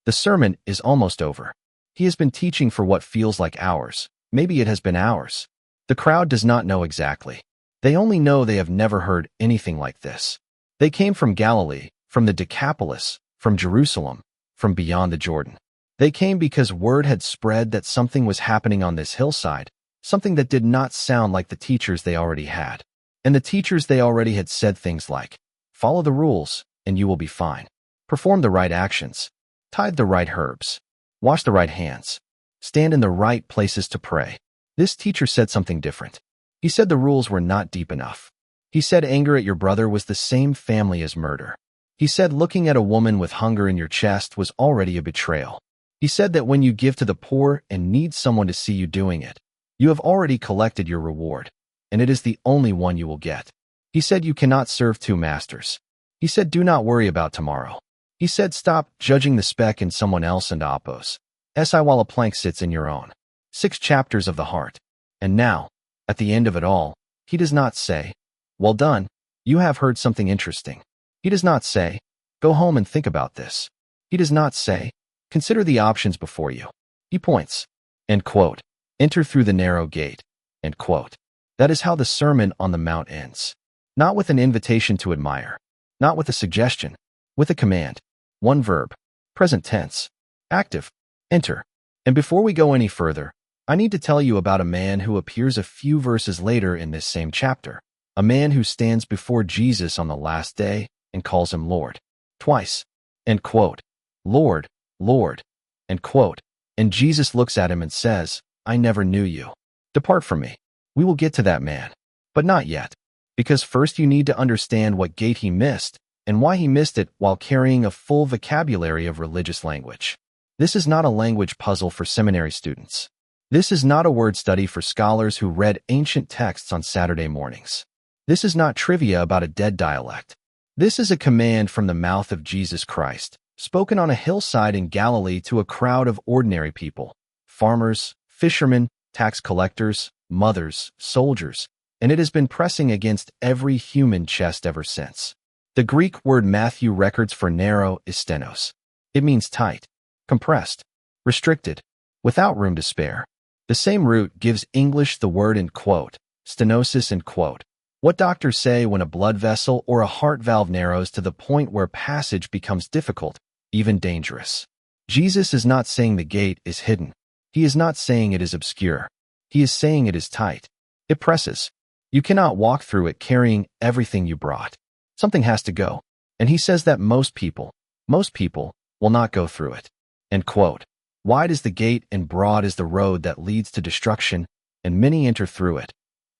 The sermon is almost over. He has been teaching for what feels like hours. Maybe it has been hours. The crowd does not know exactly. They only know they have never heard anything like this. They came from Galilee, from the Decapolis, from Jerusalem, from beyond the Jordan. They came because word had spread that something was happening on this hillside, something that did not sound like the teachers they already had. And the teachers they already had said things like, follow the rules, and you will be fine. Perform the right actions. Tithe the right herbs. Wash the right hands. Stand in the right places to pray. This teacher said something different. He said the rules were not deep enough. He said anger at your brother was the same family as murder. He said looking at a woman with hunger in your chest was already a betrayal. He said that when you give to the poor and need someone to see you doing it, you have already collected your reward, and it is the only one you will get. He said you cannot serve two masters. He said do not worry about tomorrow. He said stop judging the speck in someone else and oppose. While a plank sits in your own. 6 chapters of the heart. And now, at the end of it all, he does not say, well done, you have heard something interesting. He does not say, go home and think about this. He does not say, consider the options before you. He points, end quote, enter through the narrow gate, end quote. That is how the Sermon on the Mount ends. Not with an invitation to admire, not with a suggestion, with a command. One verb, present tense, active, enter. And before we go any further, I need to tell you about a man who appears a few verses later in this same chapter, a man who stands before Jesus on the last day and calls him Lord. Twice, end quote. Lord, Lord, end quote. And Jesus looks at him and says, I never knew you. Depart from me. We will get to that man. But not yet. Because first you need to understand what gate he missed and why he missed it while carrying a full vocabulary of religious language. This is not a language puzzle for seminary students. This is not a word study for scholars who read ancient texts on Saturday mornings. This is not trivia about a dead dialect. This is a command from the mouth of Jesus Christ, spoken on a hillside in Galilee to a crowd of ordinary people, farmers, fishermen, tax collectors, mothers, soldiers, and it has been pressing against every human chest ever since. The Greek word Matthew records for narrow is stenos. It means tight, compressed, restricted, without room to spare. The same root gives English the word in quote, stenosis in quote. What doctors say when a blood vessel or a heart valve narrows to the point where passage becomes difficult, even dangerous. Jesus is not saying the gate is hidden. He is not saying it is obscure. He is saying it is tight. It presses. You cannot walk through it carrying everything you brought. Something has to go. And he says that most people will not go through it. End quote. Wide is the gate and broad is the road that leads to destruction, and many enter through it.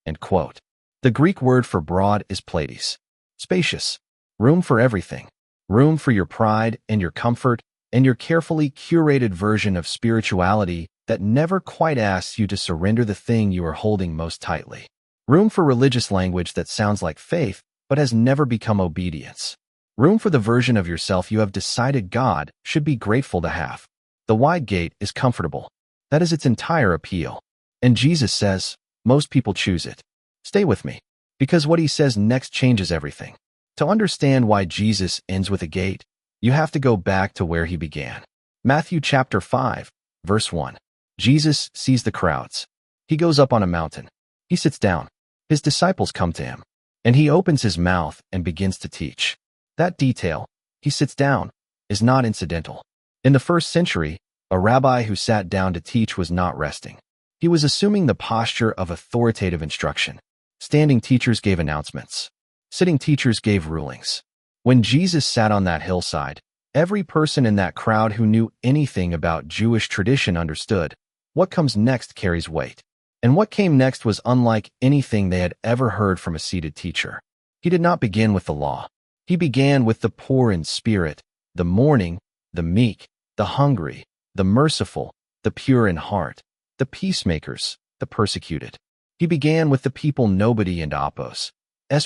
End quote. The Greek word for broad is plaides. Spacious. Room for everything. Room for your pride and your comfort and your carefully curated version of spirituality that never quite asks you to surrender the thing you are holding most tightly. Room for religious language that sounds like faith but has never become obedience. Room for the version of yourself you have decided God should be grateful to have. The wide gate is comfortable. That is its entire appeal. And Jesus says, most people choose it. Stay with me, because what he says next changes everything. To understand why Jesus ends with a gate, you have to go back to where he began. Matthew chapter 5, verse 1. Jesus sees the crowds. He goes up on a mountain. He sits down. His disciples come to him, and he opens his mouth and begins to teach. That detail, he sits down, is not incidental. In the first century, a rabbi who sat down to teach was not resting. He was assuming the posture of authoritative instruction. Standing teachers gave announcements. Sitting teachers gave rulings. When Jesus sat on that hillside, every person in that crowd who knew anything about Jewish tradition understood, what comes next carries weight. And what came next was unlike anything they had ever heard from a seated teacher. He did not begin with the law. He began with the poor in spirit, the mourning, the meek, the hungry, the merciful, the pure in heart, the peacemakers, the persecuted. He began with the people nobody and Apos.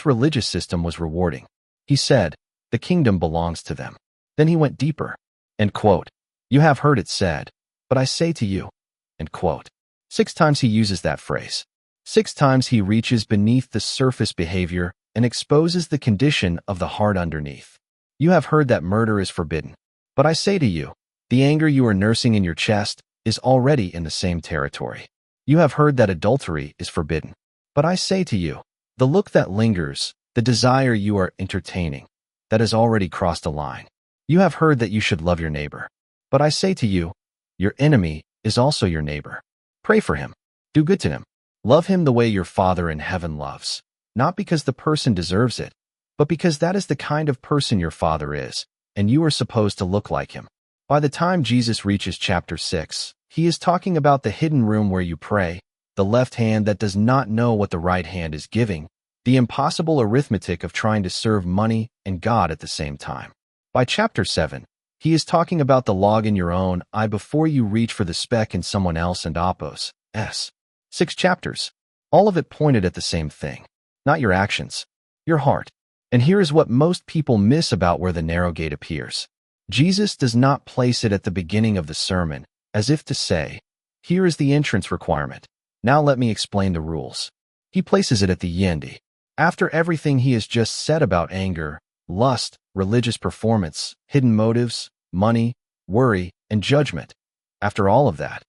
Religious system was rewarding. He said, the kingdom belongs to them. Then he went deeper. End quote. You have heard it said, but I say to you. End quote. 6 times he uses that phrase. 6 times he reaches beneath the surface behavior and exposes the condition of the heart underneath. You have heard that murder is forbidden. But I say to you, The anger you are nursing in your chest is already in the same territory. You have heard that adultery is forbidden. But I say to you, the look that lingers, the desire you are entertaining, that has already crossed a line. You have heard that you should love your neighbor. But I say to you, your enemy is also your neighbor. Pray for him. Do good to him. Love him the way your Father in heaven loves, not because the person deserves it, but because that is the kind of person your Father is, and you are supposed to look like him. By the time Jesus reaches chapter 6, he is talking about the hidden room where you pray, the left hand that does not know what the right hand is giving, the impossible arithmetic of trying to serve money and God at the same time. By chapter 7, he is talking about the log in your own eye before you reach for the speck in someone else and Apos. 6 chapters, all of it pointed at the same thing, not your actions, your heart. And here is what most people miss about where the narrow gate appears. Jesus does not place it at the beginning of the sermon, as if to say, here is the entrance requirement. Now let me explain the rules. He places it at the end, after everything he has just said about anger, lust, religious performance, hidden motives, money, worry, and judgment. After all of that,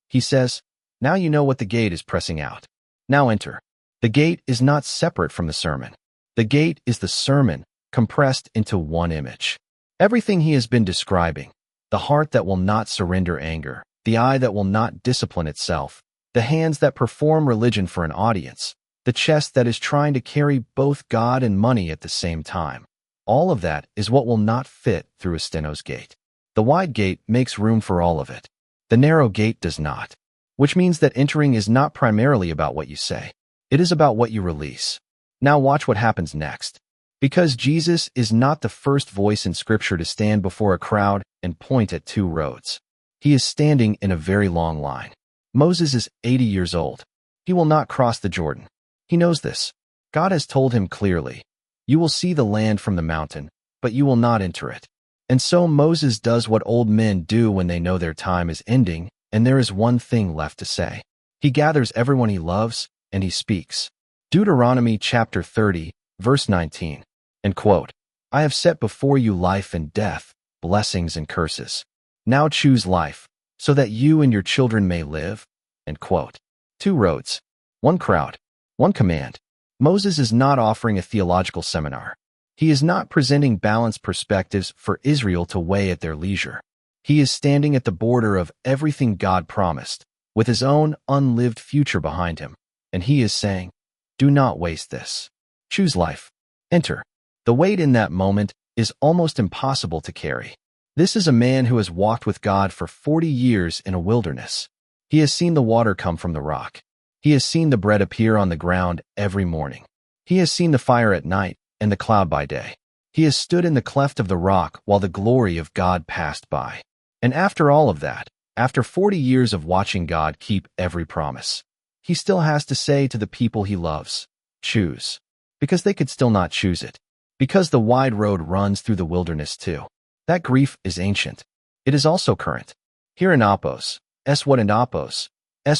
he says, now you know what the gate is pressing out. Now enter. The gate is not separate from the sermon. The gate is the sermon, compressed into one image. Everything he has been describing, the heart that will not surrender anger, the eye that will not discipline itself, the hands that perform religion for an audience, the chest that is trying to carry both God and money at the same time. All of that is what will not fit through a steno's gate. The wide gate makes room for all of it. The narrow gate does not, which means that entering is not primarily about what you say. It is about what you release. Now watch what happens next. Because Jesus is not the first voice in Scripture to stand before a crowd and point at 2 roads. He is standing in a very long line. Moses is 80 years old. He will not cross the Jordan. He knows this. God has told him clearly, you will see the land from the mountain, but you will not enter it. And so Moses does what old men do when they know their time is ending, and there is one thing left to say. He gathers everyone he loves, and he speaks. Deuteronomy chapter 30, verse 19, and quote, I have set before you life and death, blessings and curses. Now choose life, so that you and your children may live, and quote. 2 roads, 1 crowd, 1 command. Moses is not offering a theological seminar. He is not presenting balanced perspectives for Israel to weigh at their leisure. He is standing at the border of everything God promised, with his own unlived future behind him, and he is saying, do not waste this. Choose life. Enter. The weight in that moment is almost impossible to carry. This is a man who has walked with God for 40 years in a wilderness. He has seen the water come from the rock. He has seen the bread appear on the ground every morning. He has seen the fire at night and the cloud by day. He has stood in the cleft of the rock while the glory of God passed by. And after all of that, after 40 years of watching God keep every promise, he still has to say to the people he loves, choose. Because they could still not choose it. Because the wide road runs through the wilderness too. That grief is ancient. It is also current. Here in Apos, what in Apos,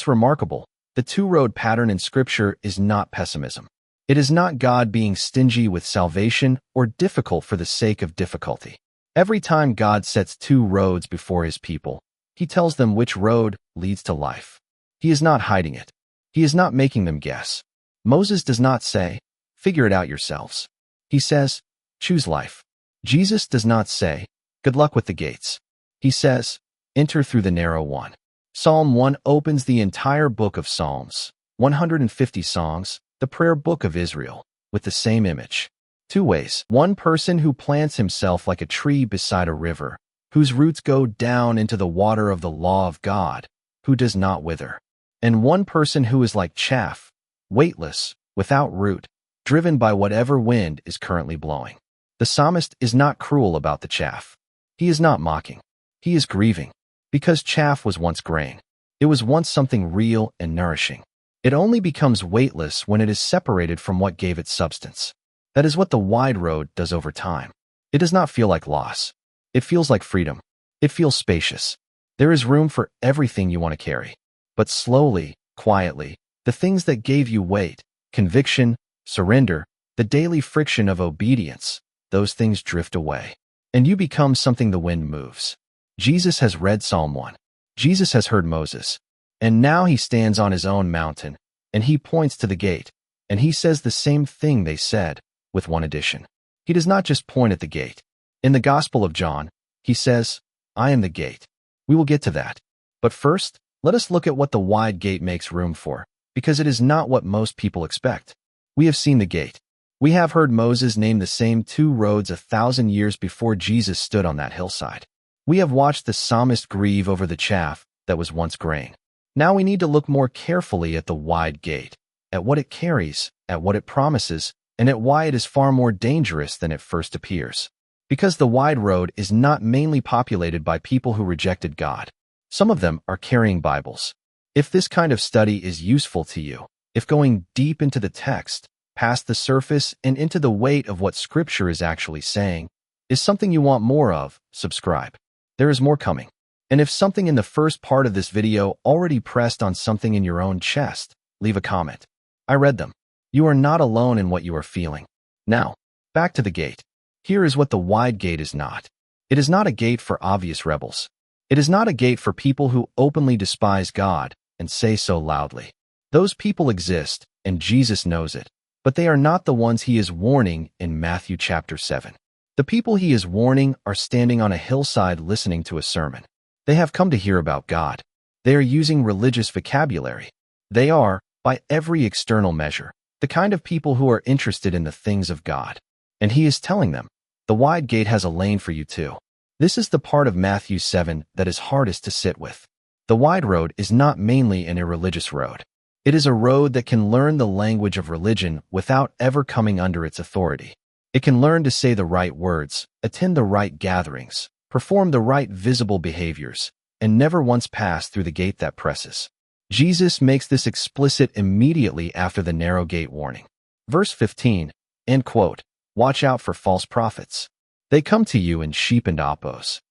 remarkable, the 2-road pattern in Scripture is not pessimism. It is not God being stingy with salvation or difficult for the sake of difficulty. Every time God sets 2 roads before his people, he tells them which road leads to life. He is not hiding it. He is not making them guess. Moses does not say, figure it out yourselves. He says, choose life. Jesus does not say, good luck with the gates. He says, enter through the narrow one. Psalm 1 opens the entire book of Psalms, 150 songs, the prayer book of Israel, with the same image. 2 ways. 1 person who plants himself like a tree beside a river, whose roots go down into the water of the law of God, who does not wither. And 1 person who is like chaff, weightless, without root, driven by whatever wind is currently blowing. The psalmist is not cruel about the chaff. He is not mocking. He is grieving. Because chaff was once grain. It was once something real and nourishing. It only becomes weightless when it is separated from what gave it substance. That is what the wide road does over time. It does not feel like loss. It feels like freedom. It feels spacious. There is room for everything you want to carry. But slowly, quietly, the things that gave you weight, conviction, surrender, the daily friction of obedience, those things drift away. And you become something the wind moves. Jesus has read Psalm 1. Jesus has heard Moses. And now he stands on his own mountain, and he points to the gate, and he says the same thing they said, with one addition. He does not just point at the gate. In the Gospel of John, he says, I am the gate. We will get to that. But first, let us look at what the wide gate makes room for, because it is not what most people expect. We have seen the gate. We have heard Moses name the same two roads 1,000 years before Jesus stood on that hillside. We have watched the psalmist grieve over the chaff that was once grain. Now we need to look more carefully at the wide gate, at what it carries, at what it promises, and at why it is far more dangerous than it first appears. Because the wide road is not mainly populated by people who rejected God. Some of them are carrying Bibles. If this kind of study is useful to you, if going deep into the text, past the surface and into the weight of what Scripture is actually saying, is something you want more of, subscribe. There is more coming. And if something in the first part of this video already pressed on something in your own chest, leave a comment. I read them. You are not alone in what you are feeling. Now, back to the gate. Here is what the wide gate is not. It is not a gate for obvious rebels. It is not a gate for people who openly despise God and say so loudly. Those people exist, and Jesus knows it, but they are not the ones he is warning in Matthew chapter 7. The people he is warning are standing on a hillside listening to a sermon. They have come to hear about God. They are using religious vocabulary. They are, by every external measure, the kind of people who are interested in the things of God. And he is telling them, the wide gate has a lane for you too. This is the part of Matthew 7 that is hardest to sit with. The wide road is not mainly an irreligious road. It is a road that can learn the language of religion without ever coming under its authority. It can learn to say the right words, attend the right gatherings, perform the right visible behaviors, and never once pass through the gate that presses. Jesus makes this explicit immediately after the narrow gate warning. Verse 15, end quote. Watch out for false prophets. They come to you in sheep and oppos'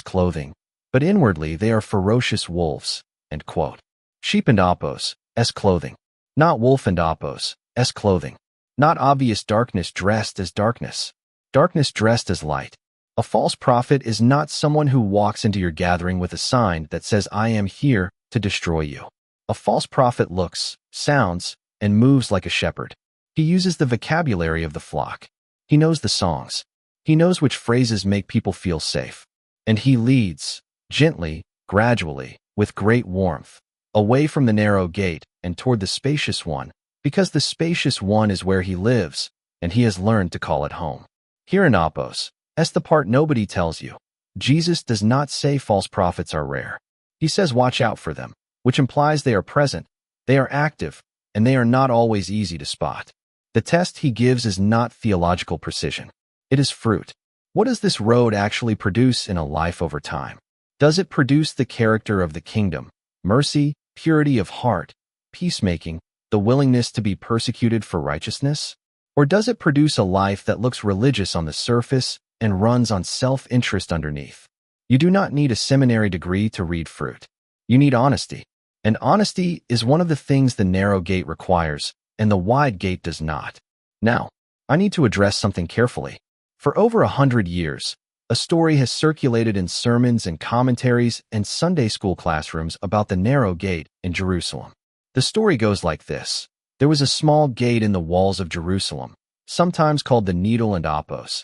clothing, but inwardly they are ferocious wolves, end quote. Sheep and oppos' clothing, not wolf and oppos' clothing. Not obvious darkness dressed as darkness. Darkness dressed as light. A false prophet is not someone who walks into your gathering with a sign that says, I am here to destroy you. A false prophet looks, sounds, and moves like a shepherd. He uses the vocabulary of the flock. He knows the songs. He knows which phrases make people feel safe. And he leads, gently, gradually, with great warmth, away from the narrow gate and toward the spacious one, because the spacious one is where he lives, and he has learned to call it home. Here in Oppos, that's the part nobody tells you. Jesus does not say false prophets are rare. He says watch out for them, which implies they are present, they are active, and they are not always easy to spot. The test he gives is not theological precision. It is fruit. What does this road actually produce in a life over time? Does it produce the character of the kingdom, mercy, purity of heart, peacemaking, the willingness to be persecuted for righteousness? Or does it produce a life that looks religious on the surface and runs on self-interest underneath? You do not need a seminary degree to read fruit. You need honesty. And honesty is one of the things the narrow gate requires, and the wide gate does not. Now, I need to address something carefully. For over 100 years, a story has circulated in sermons and commentaries and Sunday school classrooms about the narrow gate in Jerusalem. The story goes like this. There was a small gate in the walls of Jerusalem, sometimes called the Needle and Oppos'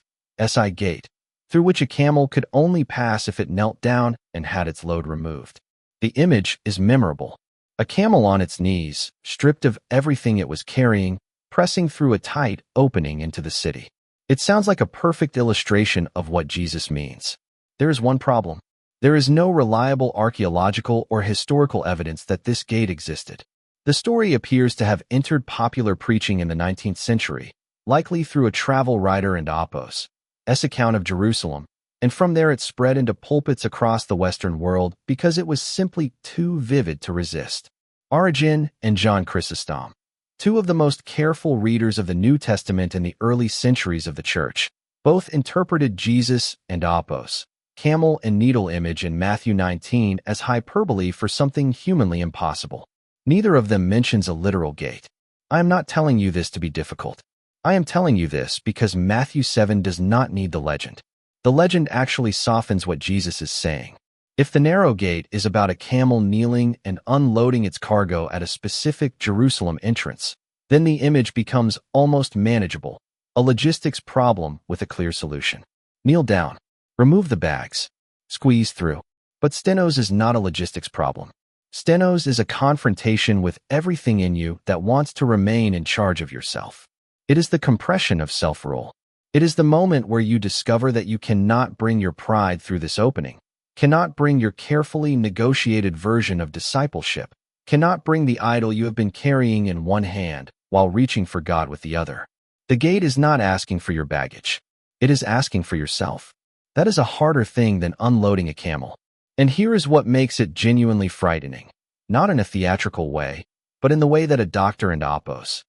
gate, through which a camel could only pass if it knelt down and had its load removed. The image is memorable. A camel on its knees, stripped of everything it was carrying, pressing through a tight opening into the city. It sounds like a perfect illustration of what Jesus means. There is one problem. There is no reliable archaeological or historical evidence that this gate existed. The story appears to have entered popular preaching in the 19th century, likely through a travel writer and Oppos' account of Jerusalem, and from there it spread into pulpits across the Western world because it was simply too vivid to resist. Origen and John Chrysostom, two of the most careful readers of the New Testament in the early centuries of the Church, both interpreted Jesus and Oppos' camel and needle image in Matthew 19 as hyperbole for something humanly impossible. Neither of them mentions a literal gate. I am not telling you this to be difficult. I am telling you this because Matthew 7 does not need the legend. The legend actually softens what Jesus is saying. If the narrow gate is about a camel kneeling and unloading its cargo at a specific Jerusalem entrance, then the image becomes almost manageable, a logistics problem with a clear solution. Kneel down. Remove the bags. Squeeze through. But stenos is not a logistics problem. Stenos is a confrontation with everything in you that wants to remain in charge of yourself. It is the compression of self-rule. It is the moment where you discover that you cannot bring your pride through this opening, cannot bring your carefully negotiated version of discipleship, cannot bring the idol you have been carrying in one hand while reaching for God with the other. The gate is not asking for your baggage. It is asking for yourself. That is a harder thing than unloading a camel. And here is what makes it genuinely frightening, not in a theatrical way, but in the way that a Dr. and Apos'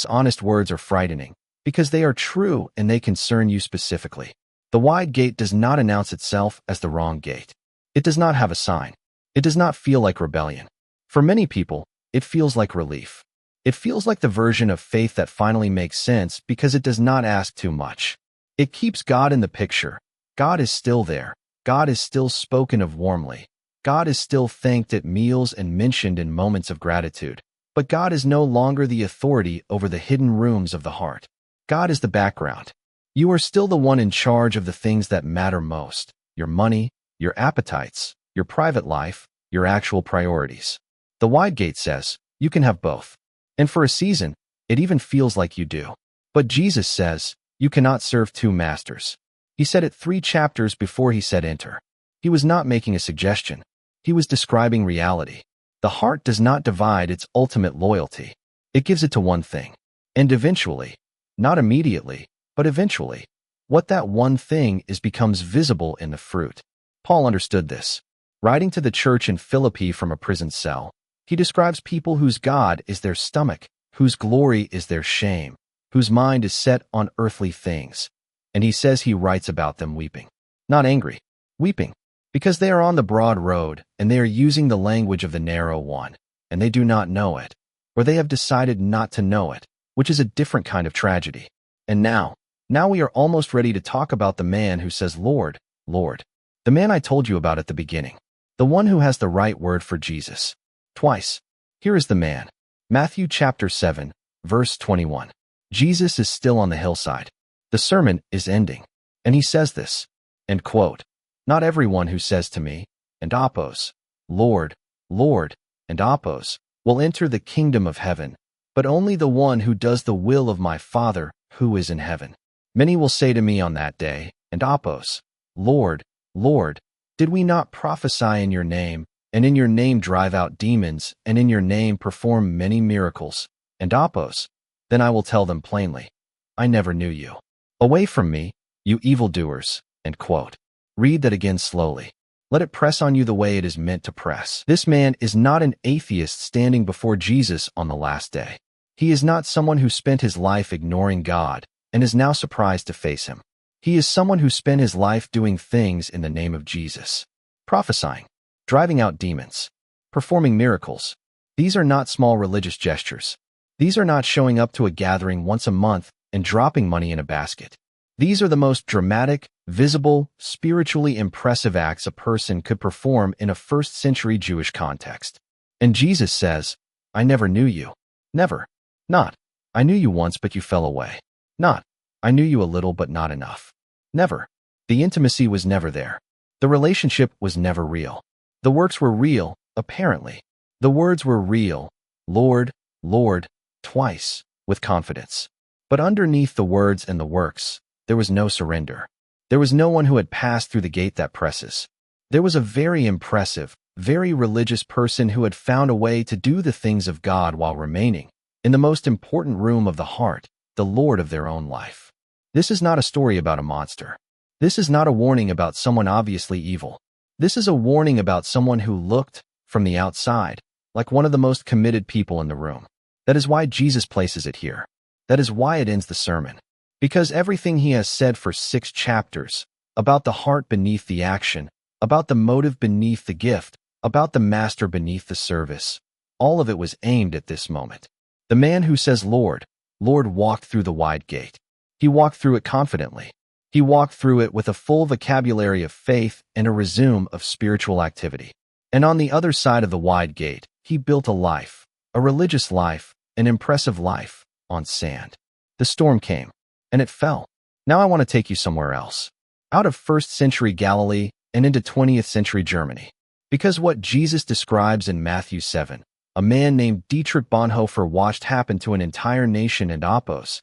honest words are frightening, because they are true and they concern you specifically. The wide gate does not announce itself as the wrong gate. It does not have a sign. It does not feel like rebellion. For many people, it feels like relief. It feels like the version of faith that finally makes sense because it does not ask too much. It keeps God in the picture. God is still there. God is still spoken of warmly. God is still thanked at meals and mentioned in moments of gratitude. But God is no longer the authority over the hidden rooms of the heart. God is the background. You are still the one in charge of the things that matter most: your money, your appetites, your private life, your actual priorities. The wide gate says, you can have both. And for a season, it even feels like you do. But Jesus says, you cannot serve two masters. He said it 3 chapters before he said enter. He was not making a suggestion. He was describing reality. The heart does not divide its ultimate loyalty. It gives it to one thing. And eventually, not immediately, but eventually, what that one thing is becomes visible in the fruit. Paul understood this. Writing to the church in Philippi from a prison cell, he describes people whose God is their stomach, whose glory is their shame, whose mind is set on earthly things. And he says he writes about them weeping. Not angry, weeping, because they are on the broad road and they are using the language of the narrow one, and they do not know it, or they have decided not to know it, which is a different kind of tragedy. And now we are almost ready to talk about the man who says, Lord, Lord, the man I told you about at the beginning, the one who has the right word for Jesus. Twice. Here is the man. Matthew chapter 7, verse 21. Jesus is still on the hillside. The sermon is ending, and he says this, end quote, not everyone who says to me, and Apos, Lord, Lord, and Apos, will enter the kingdom of heaven, but only the one who does the will of my Father who is in heaven. Many will say to me on that day, and Apos, Lord, Lord, did we not prophesy in your name, and in your name drive out demons, and in your name perform many miracles? And Apos, then I will tell them plainly, I never knew you. Away from me, you evildoers. End quote. Read that again slowly. Let it press on you the way it is meant to press. This man is not an atheist standing before Jesus on the last day. He is not someone who spent his life ignoring God and is now surprised to face him. He is someone who spent his life doing things in the name of Jesus. Prophesying, driving out demons, performing miracles. These are not small religious gestures. These are not showing up to a gathering once a month and dropping money in a basket. These are the most dramatic, visible, spiritually impressive acts a person could perform in a first-century Jewish context. And Jesus says, I never knew you. Never. Not, I knew you once but you fell away. Not, I knew you a little but not enough. Never. The intimacy was never there. The relationship was never real. The works were real, apparently. The words were real, Lord, Lord, twice, with confidence. But underneath the words and the works, there was no surrender. There was no one who had passed through the gate that presses. There was a very impressive, very religious person who had found a way to do the things of God while remaining in the most important room of the heart, the Lord of their own life. This is not a story about a monster. This is not a warning about someone obviously evil. This is a warning about someone who looked, from the outside, like one of the most committed people in the room. That is why Jesus places it here. That is why it ends the sermon. Because everything he has said for 6 chapters, about the heart beneath the action, about the motive beneath the gift, about the master beneath the service, all of it was aimed at this moment. The man who says, Lord, Lord walked through the wide gate. He walked through it confidently. He walked through it with a full vocabulary of faith and a resume of spiritual activity. And on the other side of the wide gate, he built a life, a religious life, an impressive life, on sand. The storm came, and it fell. Now I want to take you somewhere else. Out of 1st century Galilee and into 20th century Germany. Because what Jesus describes in Matthew 7, a man named Dietrich Bonhoeffer watched happen to an entire nation and Oppos'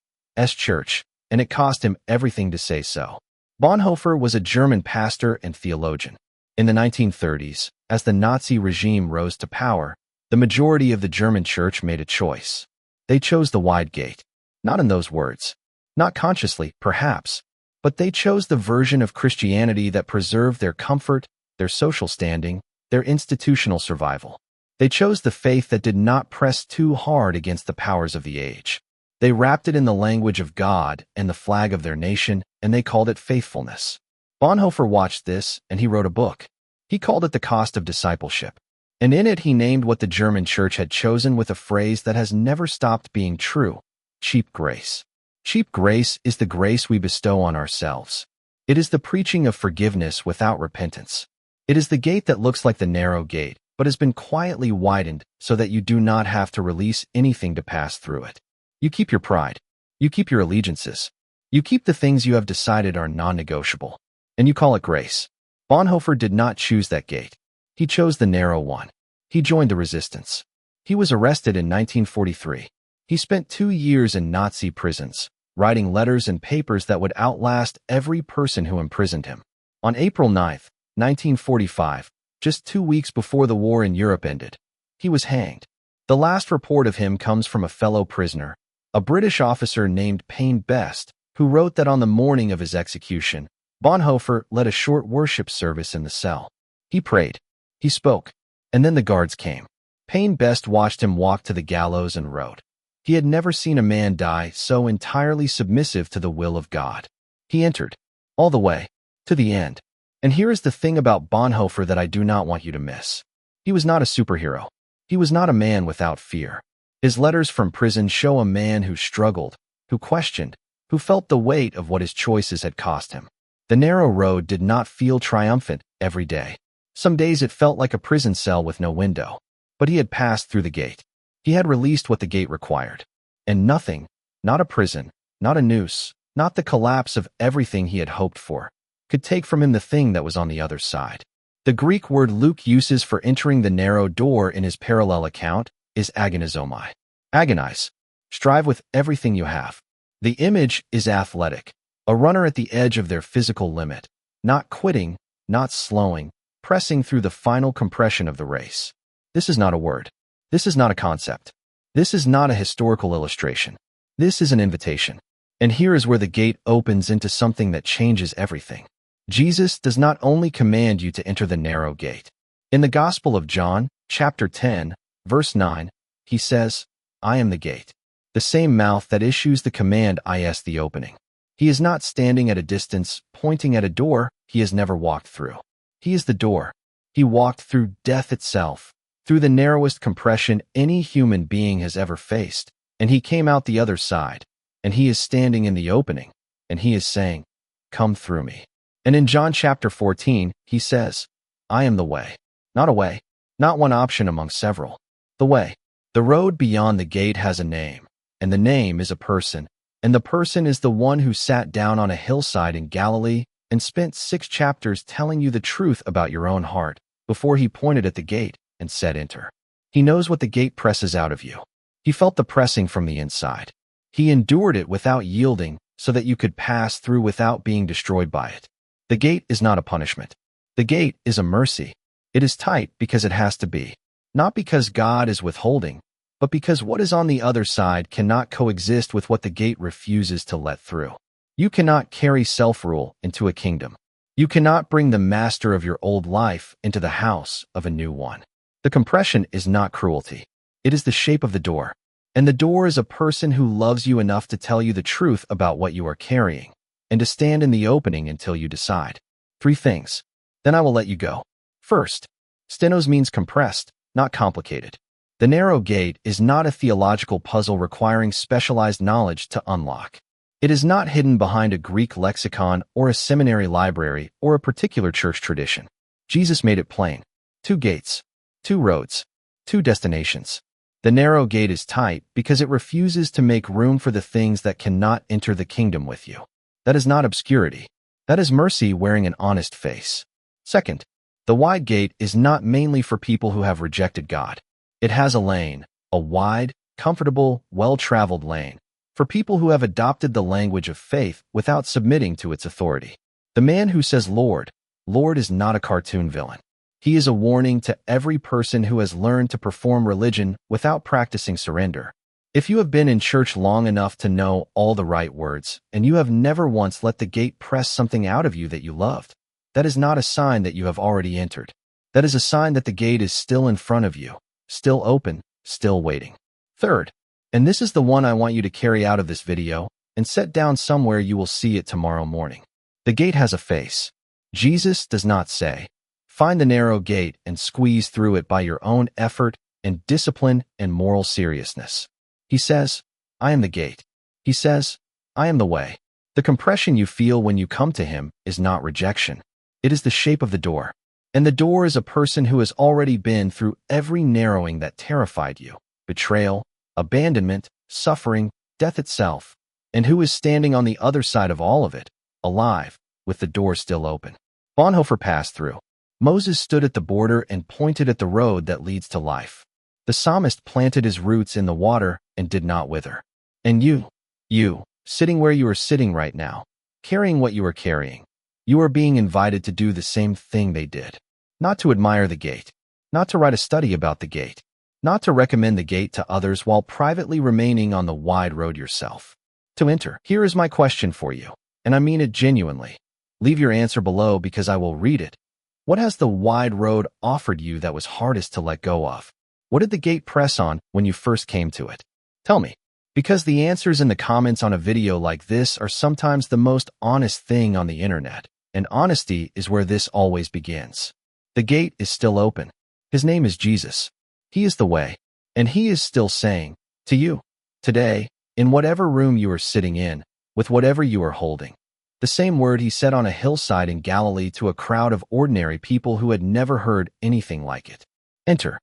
church, and it cost him everything to say so. Bonhoeffer was a German pastor and theologian. In the 1930s, as the Nazi regime rose to power, the majority of the German church made a choice. They chose the wide gate. Not in those words. Not consciously, perhaps, but they chose the version of Christianity that preserved their comfort, their social standing, their institutional survival. They chose the faith that did not press too hard against the powers of the age. They wrapped it in the language of God and the flag of their nation, and they called it faithfulness. Bonhoeffer watched this, and he wrote a book. He called it The Cost of Discipleship. And in it he named what the German church had chosen with a phrase that has never stopped being true: cheap grace. Cheap grace is the grace we bestow on ourselves. It is the preaching of forgiveness without repentance. It is the gate that looks like the narrow gate, but has been quietly widened so that you do not have to release anything to pass through it. You keep your pride. You keep your allegiances. You keep the things you have decided are non-negotiable. And you call it grace. Bonhoeffer did not choose that gate. He chose the narrow one. He joined the resistance. He was arrested in 1943. He spent 2 years in Nazi prisons, writing letters and papers that would outlast every person who imprisoned him. On April 9, 1945, just 2 weeks before the war in Europe ended, he was hanged. The last report of him comes from a fellow prisoner, a British officer named Payne Best, who wrote that on the morning of his execution, Bonhoeffer led a short worship service in the cell. He prayed. He spoke. And then the guards came. Payne Best watched him walk to the gallows and wrote. He had never seen a man die so entirely submissive to the will of God. He entered. All the way. To the end. And here is the thing about Bonhoeffer that I do not want you to miss. He was not a superhero. He was not a man without fear. His letters from prison show a man who struggled, who questioned, who felt the weight of what his choices had cost him. The narrow road did not feel triumphant every day. Some days it felt like a prison cell with no window. But he had passed through the gate. He had released what the gate required. And nothing, not a prison, not a noose, not the collapse of everything he had hoped for, could take from him the thing that was on the other side. The Greek word Luke uses for entering the narrow door in his parallel account is agonizomai. Agonize. Strive with everything you have. The image is athletic, a runner at the edge of their physical limit, not quitting, not slowing, pressing through the final compression of the race. This is not a word. This is not a concept. This is not a historical illustration. This is an invitation. And here is where the gate opens into something that changes everything. Jesus does not only command you to enter the narrow gate. In the Gospel of John, chapter 10, verse 9, he says, I am the gate. The same mouth that issues the command is the opening. He is not standing at a distance, pointing at a door he has never walked through. He is the door. He walked through death itself, through the narrowest compression any human being has ever faced, and he came out the other side, and he is standing in the opening, and he is saying, come through me. And in John chapter 14, he says, I am the way. Not a way, not one option among several. The way. The road beyond the gate has a name, and the name is a person, and the person is the one who sat down on a hillside in Galilee and spent 6 chapters telling you the truth about your own heart before he pointed at the gate and said, enter. He knows what the gate presses out of you. He felt the pressing from the inside. He endured it without yielding so that you could pass through without being destroyed by it. The gate is not a punishment. The gate is a mercy. It is tight because it has to be. Not because God is withholding, but because what is on the other side cannot coexist with what the gate refuses to let through. You cannot carry self-rule into a kingdom. You cannot bring the master of your old life into the house of a new one. The compression is not cruelty. It is the shape of the door. And the door is a person who loves you enough to tell you the truth about what you are carrying, and to stand in the opening until you decide. 3 things. Then I will let you go. First, stenos means compressed, not complicated. The narrow gate is not a theological puzzle requiring specialized knowledge to unlock. It is not hidden behind a Greek lexicon or a seminary library or a particular church tradition. Jesus made it plain. 2 gates, 2 roads, 2 destinations. The narrow gate is tight because it refuses to make room for the things that cannot enter the kingdom with you. That is not obscurity. That is mercy wearing an honest face. Second, the wide gate is not mainly for people who have rejected God. It has a lane, a wide, comfortable, well-traveled lane, for people who have adopted the language of faith without submitting to its authority. The man who says, "Lord, Lord," is not a cartoon villain. He is a warning to every person who has learned to perform religion without practicing surrender. If you have been in church long enough to know all the right words, and you have never once let the gate press something out of you that you loved, that is not a sign that you have already entered. That is a sign that the gate is still in front of you, still open, still waiting. Third, and this is the one I want you to carry out of this video and set down somewhere you will see it tomorrow morning. The gate has a face. Jesus does not say, "Find the narrow gate and squeeze through it by your own effort and discipline and moral seriousness." He says, "I am the gate." He says, "I am the way." The compression you feel when you come to him is not rejection. It is the shape of the door. And the door is a person who has already been through every narrowing that terrified you, betrayal, abandonment, suffering, death itself, and who is standing on the other side of all of it, alive, with the door still open. Bonhoeffer passed through. Moses stood at the border and pointed at the road that leads to life. The psalmist planted his roots in the water and did not wither. And you, sitting where you are sitting right now, carrying what you are carrying, you are being invited to do the same thing they did. Not to admire the gate, not to write a study about the gate, not to recommend the gate to others while privately remaining on the wide road yourself. To enter. Here is my question for you, and I mean it genuinely. Leave your answer below because I will read it. What has the wide road offered you that was hardest to let go of? What did the gate press on when you first came to it? Tell me. Because the answers in the comments on a video like this are sometimes the most honest thing on the internet, and honesty is where this always begins. The gate is still open. His name is Jesus. He is the way, and he is still saying, to you, today, in whatever room you are sitting in, with whatever you are holding, the same word he said on a hillside in Galilee to a crowd of ordinary people who had never heard anything like it. Enter.